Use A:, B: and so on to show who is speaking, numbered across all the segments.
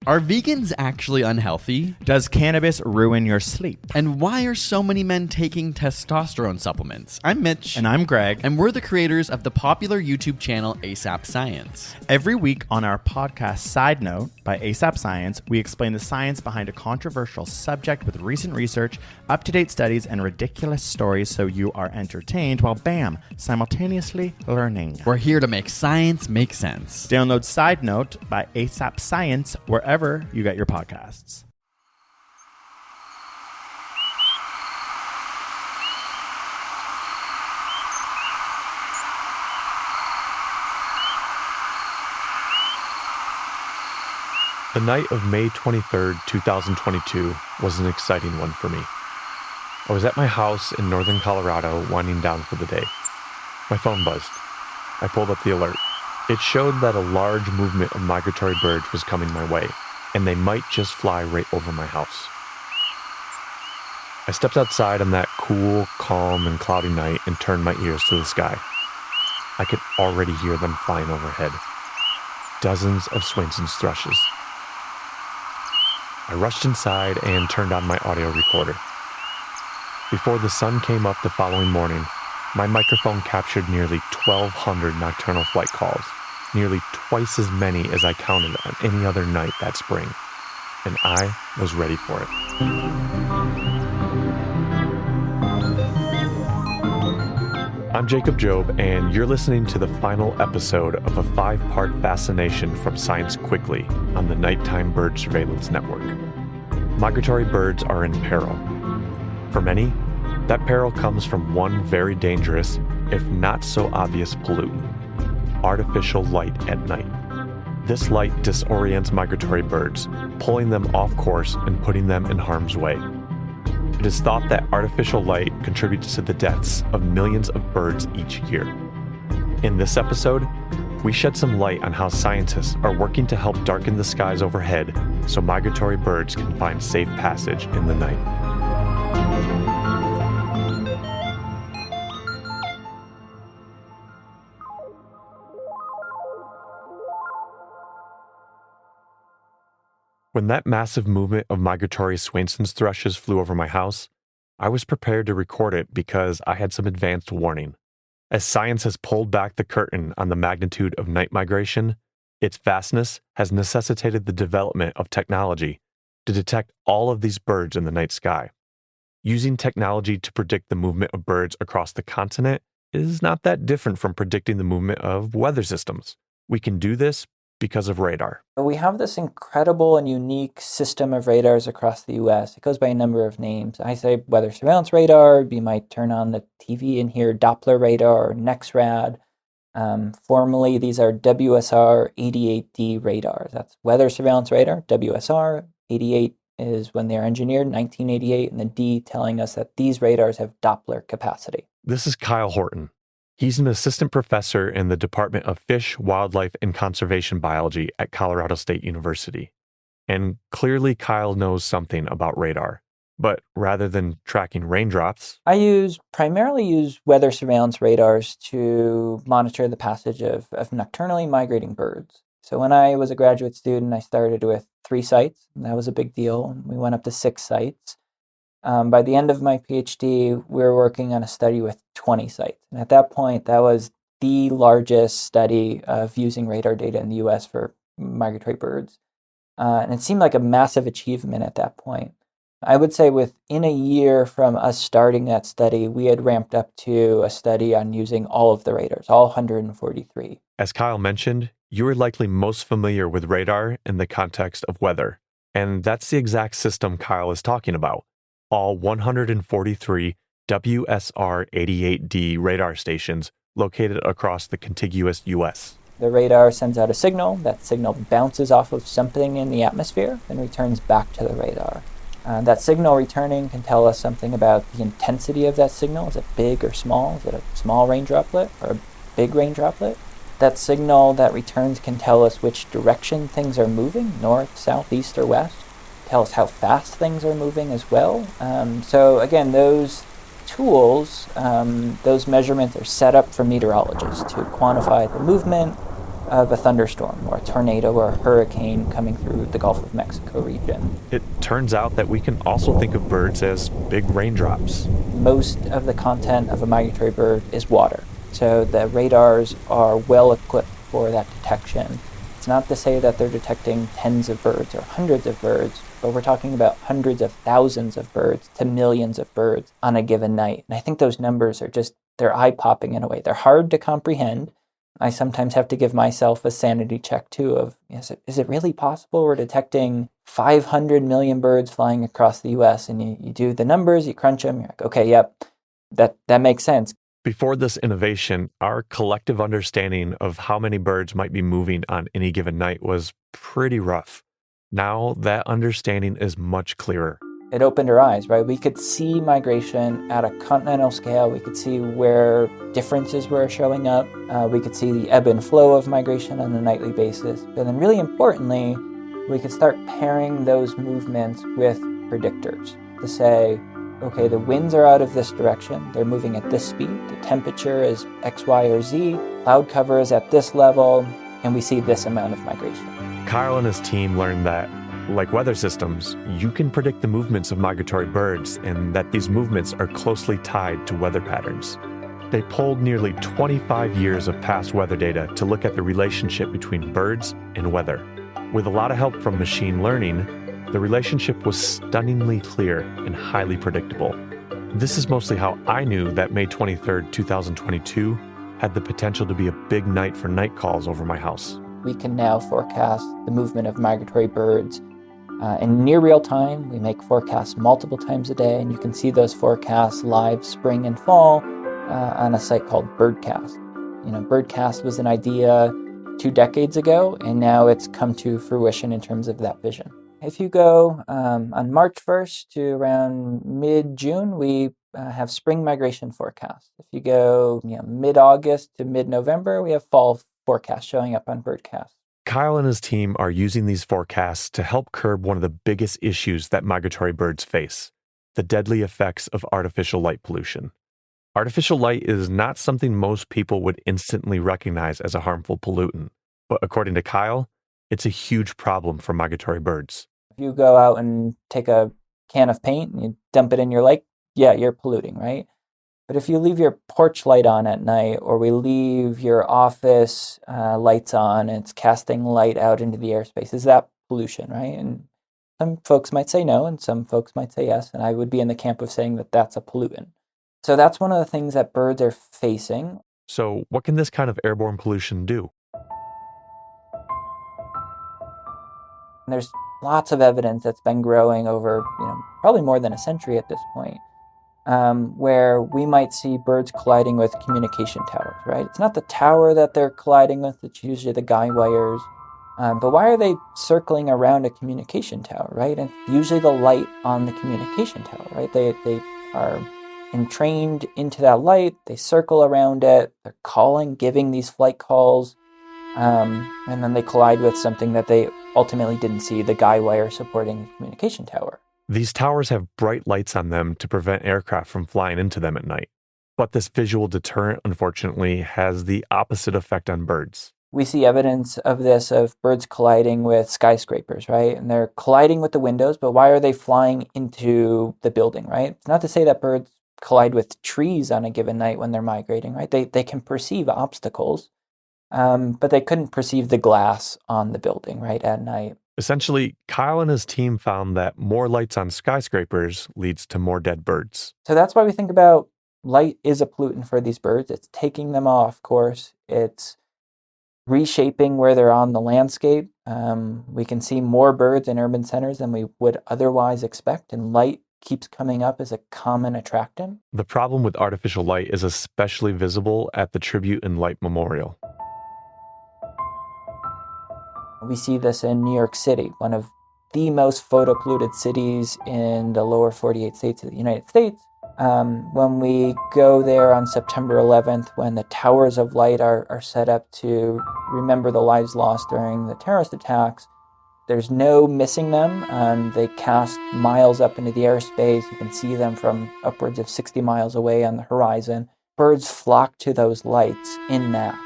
A: Are vegans actually unhealthy?
B: Does cannabis ruin your sleep?
A: And why are so many men taking testosterone supplements? I'm Mitch.
B: And I'm Greg.
A: And we're the creators of the popular YouTube channel ASAP Science.
B: Every week on our podcast Side Note by ASAP Science, we explain the science behind a controversial subject with recent research, up-to-date studies, and ridiculous stories so you are entertained while, bam, simultaneously learning.
A: We're here to make science make sense.
B: Download Side Note by ASAP Science wherever you get your podcasts.
C: The night of May 23rd, 2022 was an exciting one for me. I was at my house in northern Colorado winding down for the day. My phone buzzed. I pulled up the alert. It showed that a large movement of migratory birds was coming my way, and they might just fly right over my house. I stepped outside on that cool, calm, and cloudy night and turned my ears to the sky. I could already hear them flying overhead. Dozens of Swainson's thrushes. I rushed inside and turned on my audio recorder. Before the sun came up the following morning, my microphone captured nearly 1,200 nocturnal flight calls, nearly twice as many as I counted on any other night that spring, and I was ready for it. I'm Jacob Job, and you're listening to the final episode of a 5-part fascination from Science Quickly on the Nighttime Bird Surveillance Network. Migratory birds are in peril. For many, that peril comes from one very dangerous, if not so obvious pollutant: artificial light at night. This light disorients migratory birds, pulling them off course and putting them in harm's way. It is thought that artificial light contributes to the deaths of millions of birds each year. In this episode, we shed some light on how scientists are working to help darken the skies overhead so migratory birds can find safe passage in the night. When that massive movement of migratory Swainson's thrushes flew over my house, I was prepared to record it because I had some advanced warning. As science has pulled back the curtain on the magnitude of night migration, its vastness has necessitated the development of technology to detect all of these birds in the night sky. Using technology to predict the movement of birds across the continent is not that different from predicting the movement of weather systems. We can do this because of radar.
D: We have this incredible and unique system of radars across the U.S. It goes by a number of names. I say weather surveillance radar. You might turn on the TV and hear Doppler radar or NEXRAD. Formally, these are WSR 88D radars. That's weather surveillance radar, WSR. 88 is when they're engineered, 1988, and the D telling us that these radars have Doppler capacity.
C: This is Kyle Horton. He's an assistant professor in the Department of Fish, Wildlife, and Conservation Biology at Colorado State University. And clearly Kyle knows something about radar. But rather than tracking raindrops,
D: I primarily use weather surveillance radars to monitor the passage of nocturnally migrating birds. So when I was a graduate student, I started with 3 sites. And that was a big deal. We went up to 6 sites. By the end of my PhD, we were working on a study with 20 sites. And at that point, that was the largest study of using radar data in the U.S. for migratory birds. And it seemed like a massive achievement at that point. I would say within a year from us starting that study, we had ramped up to a study on using all of the radars, all 143.
C: As Kyle mentioned, you are likely most familiar with radar in the context of weather. And that's the exact system Kyle is talking about. All 143 WSR-88D radar stations located across the contiguous U.S.
D: The radar sends out a signal. That signal bounces off of something in the atmosphere and returns back to the radar. That signal returning can tell us something about the intensity of that signal. Is it big or small? Is it a small rain droplet or a big rain droplet? That signal that returns can tell us which direction things are moving, north, south, east, or west. Tell us how fast things are moving as well. So again, those tools, those measurements are set up for meteorologists to quantify the movement of a thunderstorm or a tornado or a hurricane coming through the Gulf of Mexico region.
C: It turns out that we can also think of birds as big raindrops.
D: Most of the content of a migratory bird is water, so the radars are well equipped for that detection. It's not to say that they're detecting tens of birds or hundreds of birds, but we're talking about hundreds of thousands of birds to millions of birds on a given night. And I think those numbers are they're eye-popping in a way. They're hard to comprehend. I sometimes have to give myself a sanity check too of, is it really possible we're detecting 500 million birds flying across the US? And you do the numbers, you crunch them, you're like, okay, yep, that makes sense.
C: Before this innovation, our collective understanding of how many birds might be moving on any given night was pretty rough. Now that understanding is much clearer.
D: It opened our eyes, right? We could see migration at a continental scale. We could see where differences were showing up. We could see the ebb and flow of migration on a nightly basis. But then really importantly, we could start pairing those movements with predictors to say, okay, the winds are out of this direction. They're moving at this speed. The temperature is X, Y, or Z. Cloud cover is at this level, and we see this amount of migration.
C: Kyle and his team learned that, like weather systems, you can predict the movements of migratory birds and that these movements are closely tied to weather patterns. They pulled nearly 25 years of past weather data to look at the relationship between birds and weather. With a lot of help from machine learning, the relationship was stunningly clear and highly predictable. This is mostly how I knew that May 23rd, 2022 had the potential to be a big night for night calls over my house.
D: We can now forecast the movement of migratory birds in near real time. We make forecasts multiple times a day, and you can see those forecasts live spring and fall on a site called Birdcast. Birdcast was an idea 2 decades ago, and now it's come to fruition in terms of that vision. If you go on March 1st to around mid-June, we have spring migration forecasts. If you go mid-August to mid-November, we have fall forecasts showing up on Birdcast.
C: Kyle and his team are using these forecasts to help curb one of the biggest issues that migratory birds face, the deadly effects of artificial light pollution. Artificial light is not something most people would instantly recognize as a harmful pollutant, but according to Kyle, it's a huge problem for migratory birds.
D: If you go out and take a can of paint and you dump it in your lake, yeah, you're polluting, right? But if you leave your porch light on at night, or we leave your office lights on and it's casting light out into the airspace, is that pollution, right? And some folks might say no, and some folks might say yes, and I would be in the camp of saying that that's a pollutant. So that's one of the things that birds are facing.
C: So what can this kind of airborne pollution do?
D: And there's lots of evidence that's been growing over, probably more than a century at this point, where we might see birds colliding with communication towers, right? It's not the tower that they're colliding with, it's usually the guy wires. But why are they circling around a communication tower, right? And usually the light on the communication tower, right? They are entrained into that light, they circle around it, they're calling, giving these flight calls, and then they collide with something that they ultimately didn't see, the guy wire supporting the communication tower.
C: These towers have bright lights on them to prevent aircraft from flying into them at night. But this visual deterrent, unfortunately, has the opposite effect on birds.
D: We see evidence of this, of birds colliding with skyscrapers, right? And they're colliding with the windows, but why are they flying into the building, right? It's not to say that birds collide with trees on a given night when they're migrating, right? They can perceive obstacles, but they couldn't perceive the glass on the building, right, at night.
C: Essentially, Kyle and his team found that more lights on skyscrapers leads to more dead birds.
D: So that's why we think about light is a pollutant for these birds. It's taking them off course. It's reshaping where they're on the landscape. We can see more birds in urban centers than we would otherwise expect, and light keeps coming up as a common attractant.
C: The problem with artificial light is especially visible at the Tribute and Light Memorial.
D: We see this in New York City, one of the most photo-polluted cities in the lower 48 states of the United States. When we go there on September 11th, when the towers of light are set up to remember the lives lost during the terrorist attacks, there's no missing them. They cast miles up into the airspace. You can see them from upwards of 60 miles away on the horizon. Birds flock to those lights in mass.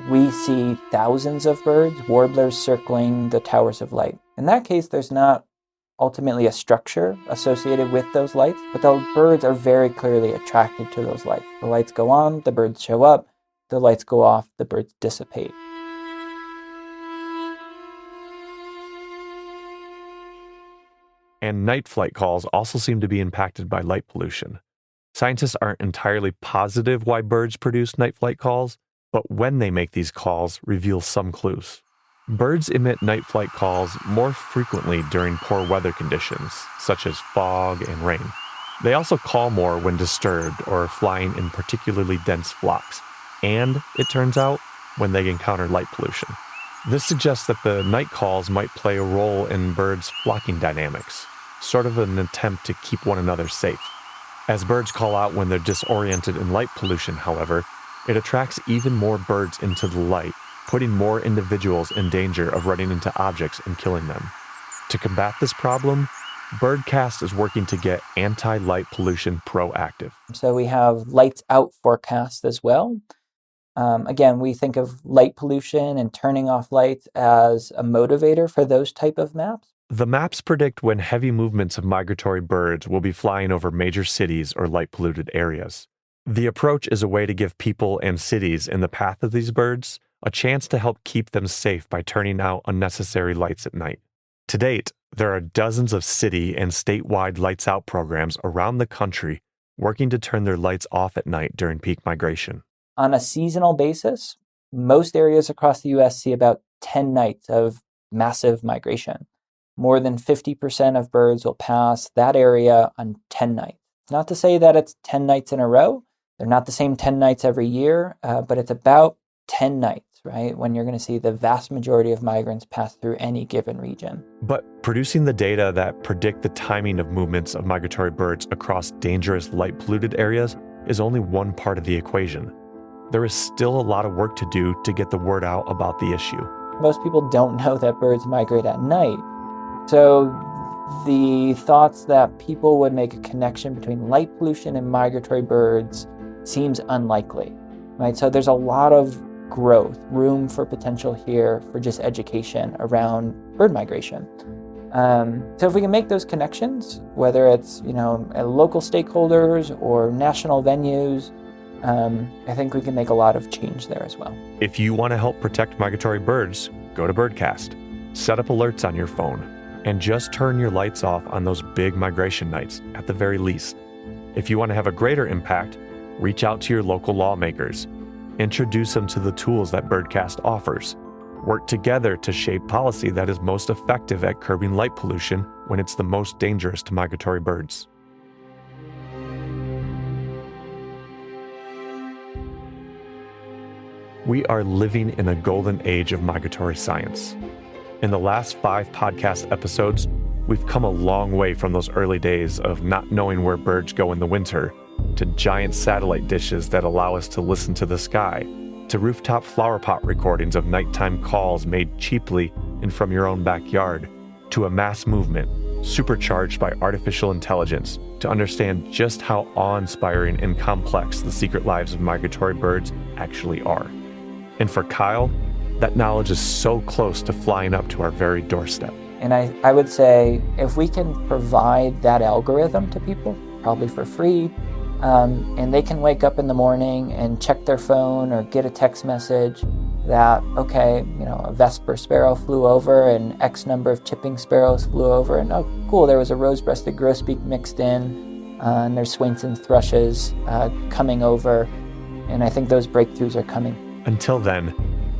D: we see thousands of birds, warblers circling the towers of light. In that case, there's not ultimately a structure associated with those lights, but the birds are very clearly attracted to those lights. The lights go on, the birds show up. The lights go off, the birds dissipate.
C: And night flight calls also seem to be impacted by light pollution. Scientists aren't entirely positive why birds produce night flight calls, but when they make these calls reveal some clues. Birds emit night flight calls more frequently during poor weather conditions, such as fog and rain. They also call more when disturbed or flying in particularly dense flocks, and, it turns out, when they encounter light pollution. This suggests that the night calls might play a role in birds' flocking dynamics, sort of an attempt to keep one another safe. As birds call out when they're disoriented in light pollution, however, it attracts even more birds into the light, putting more individuals in danger of running into objects and killing them. To combat this problem, Birdcast is working to get anti-light pollution proactive.
D: So we have lights out forecasts as well. Again, we think of light pollution and turning off lights as a motivator for those type of maps.
C: The maps predict when heavy movements of migratory birds will be flying over major cities or light-polluted areas. The approach is a way to give people and cities in the path of these birds a chance to help keep them safe by turning out unnecessary lights at night. To date, there are dozens of city and statewide lights out programs around the country working to turn their lights off at night during peak migration.
D: On a seasonal basis, most areas across the U.S. see about 10 nights of massive migration. More than 50% of birds will pass that area on 10 nights. Not to say that it's 10 nights in a row. They're not the same 10 nights every year, but it's about 10 nights, right, when you're going to see the vast majority of migrants pass through any given region.
C: But producing the data that predict the timing of movements of migratory birds across dangerous light-polluted areas is only one part of the equation. There is still a lot of work to do to get the word out about the issue.
D: Most people don't know that birds migrate at night. So the thoughts that people would make a connection between light pollution and migratory birds seems unlikely, right? So there's a lot of growth, room for potential here for just education around bird migration. So if we can make those connections, whether it's, local stakeholders or national venues, I think we can make a lot of change there as well.
C: If you want to help protect migratory birds, go to Birdcast. Set up alerts on your phone, and just turn your lights off on those big migration nights at the very least. If you want to have a greater impact, reach out to your local lawmakers. Introduce them to the tools that Birdcast offers. Work together to shape policy that is most effective at curbing light pollution when it's the most dangerous to migratory birds. We are living in a golden age of migratory science. In the last 5 podcast episodes, we've come a long way from those early days of not knowing where birds go in the winter, to giant satellite dishes that allow us to listen to the sky, to rooftop flowerpot recordings of nighttime calls made cheaply and from your own backyard, to a mass movement supercharged by artificial intelligence to understand just how awe-inspiring and complex the secret lives of migratory birds actually are. And for Kyle, that knowledge is so close to flying up to our very doorstep.
D: And I would say if we can provide that algorithm to people, probably for free, and they can wake up in the morning and check their phone or get a text message that, okay, a Vesper sparrow flew over and X number of chipping sparrows flew over, and oh, cool, there was a rose-breasted grosbeak mixed in, and there's Swainson's thrushes coming over, and I think those breakthroughs are coming.
C: Until then,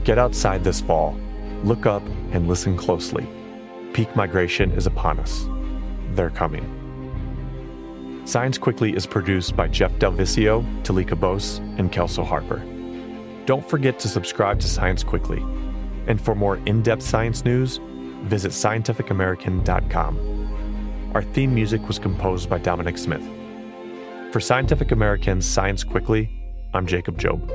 C: get outside this fall, look up and listen closely. Peak migration is upon us. They're coming. Science Quickly is produced by Jeff Delvicio, Talika Bose, and Kelso Harper. Don't forget to subscribe to Science Quickly. And for more in-depth science news, visit scientificamerican.com. Our theme music was composed by Dominic Smith. For Scientific American's Science Quickly, I'm Jacob Job.